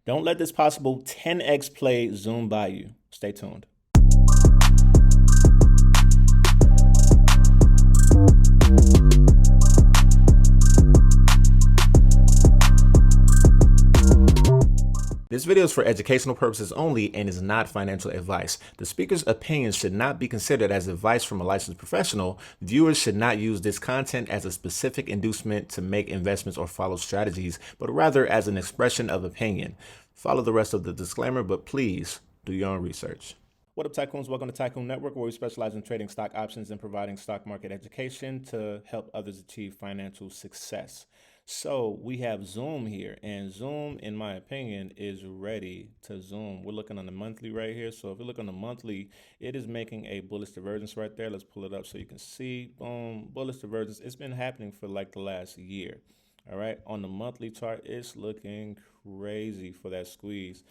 Don't let this possible 10x play zoom by you. Stay tuned. This video is for educational purposes only and is not financial advice. The speaker's opinions should not be considered as advice from a licensed professional. Viewers should not use this content as a specific inducement to make investments or follow strategies, but rather as an expression of opinion. Follow the rest of the disclaimer, but please do your own research. What up, Tycoons? Welcome to Tycoon Network, where we specialize in trading stock options and providing stock market education to help others achieve financial success. So we have Zoom here, and Zoom, in my opinion, is ready to zoom. We're looking on the monthly right here. So if you look on the monthly, it is making a bullish divergence right there. Let's pull it up so you can see. Boom, bullish divergence. It's been happening for like the last year. All right, on the monthly chart, it's looking crazy for that squeeze.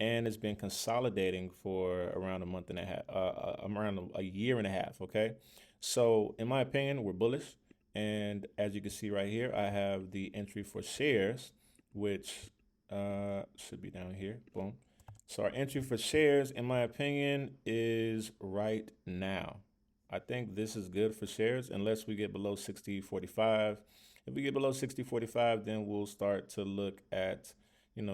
And it's been consolidating for around a month and a half, around a year and a half, okay? So in my opinion, we're bullish. And as you can see right here, I have the entry for shares, which should be down here. Boom. So our entry for shares, in my opinion, is right now. I think this is good for shares unless we get below 60.45. If we get below 60.45, then we'll start to look at,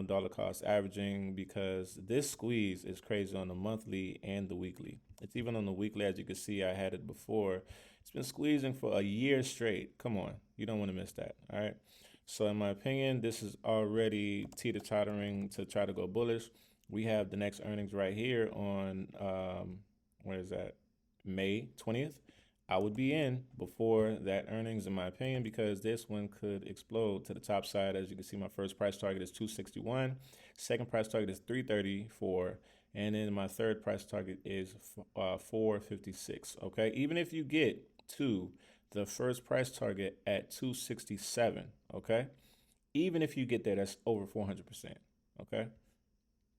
dollar cost averaging, because this squeeze is crazy on the monthly and the weekly. It's even on the weekly. As you can see, I had it before. It's been squeezing for a year straight. Come on, you don't want to miss that. All right. So in my opinion, this is already teeter-tottering to try to go bullish. We have the next earnings right here on what is that? May 20th. I would be in before that earnings, in my opinion, because this one could explode to the top side. As you can see, my first price target is 261. Second price target is 334. And then my third price target is 456. Okay. Even if you get to the first price target at 267. Okay. Even if you get there, that's over 400%. Okay.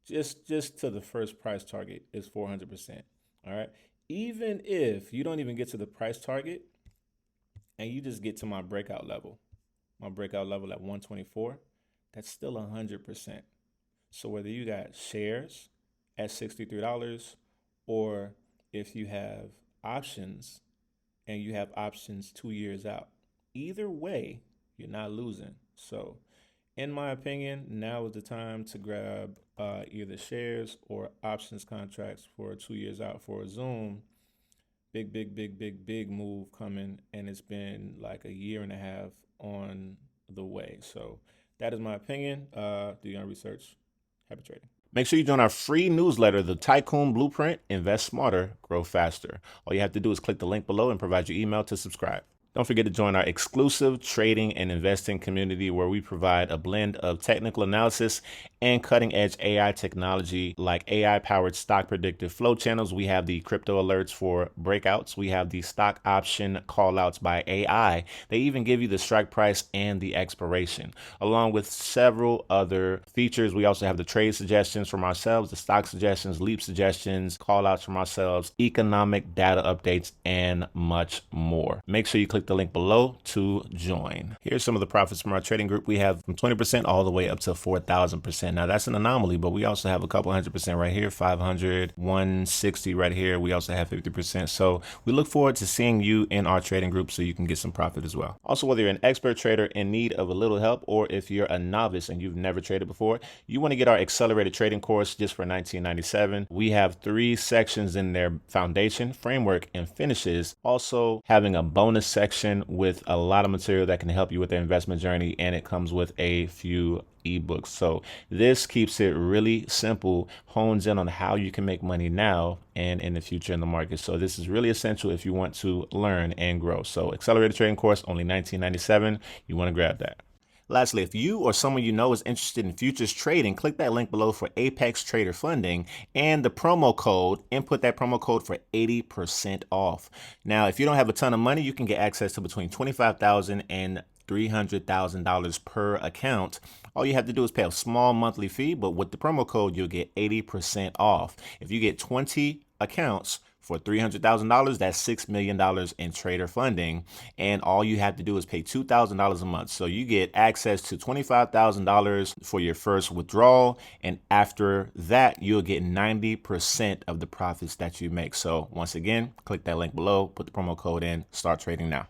Just to the first price target is 400%. All right. Even if you don't even get to the price target and you just get to my breakout level at 124, that's still 100%. So whether you got shares at $63 or if you have options and you have options 2 years out, either way, you're not losing. So in my opinion, now is the time to grab either shares or options contracts for 2 years out for a Zoom. Big move coming, and it's been like a year and a half on the way. So that is my opinion. Do your own research. Happy trading. Make sure you join our free newsletter, The Tycoon Blueprint. Invest smarter, grow faster. All you have to do is click the link below and provide your email to subscribe. Don't forget to join our exclusive trading and investing community, where we provide a blend of technical analysis and cutting-edge AI technology like AI-powered stock predictive flow channels. We have the crypto alerts for breakouts. We have the stock option callouts by AI. They even give you the strike price and the expiration, along with several other features. We also have the trade suggestions from ourselves, the stock suggestions, leap suggestions, callouts from ourselves, economic data updates, and much more. Make sure you click the link below to join. Here's some of the profits from our trading group. We have from 20% all the way up to 4,000%. Now that's an anomaly, but we also have a couple 100% right here, 500, 160 right here. We also have 50%. So we look forward to seeing you in our trading group so you can get some profit as well. Also, whether you're an expert trader in need of a little help, or if you're a novice and you've never traded before, you want to get our accelerated trading course just for $19.97. We have 3 sections in there: foundation, framework, and finishes. Also having a bonus section with a lot of material that can help you with the investment journey, and it comes with a few ebooks. So this keeps it really simple, hones in on how you can make money now and in the future in the market. So this is really essential if you want to learn and grow. So accelerated trading course, only $19.97. You want to grab that. Lastly, if you or someone you know is interested in futures trading, click that link below for Apex Trader funding and the promo code, input that promo code for 80% off. Now, if you don't have a ton of money, you can get access to between $25,000 and $300,000 per account. All you have to do is pay a small monthly fee, but with the promo code, you'll get 80% off. If you get 20 accounts For $300,000, that's $6 million in trader funding. And all you have to do is pay $2,000 a month. So you get access to $25,000 for your first withdrawal. And after that, you'll get 90% of the profits that you make. So once again, click that link below, put the promo code in, start trading now.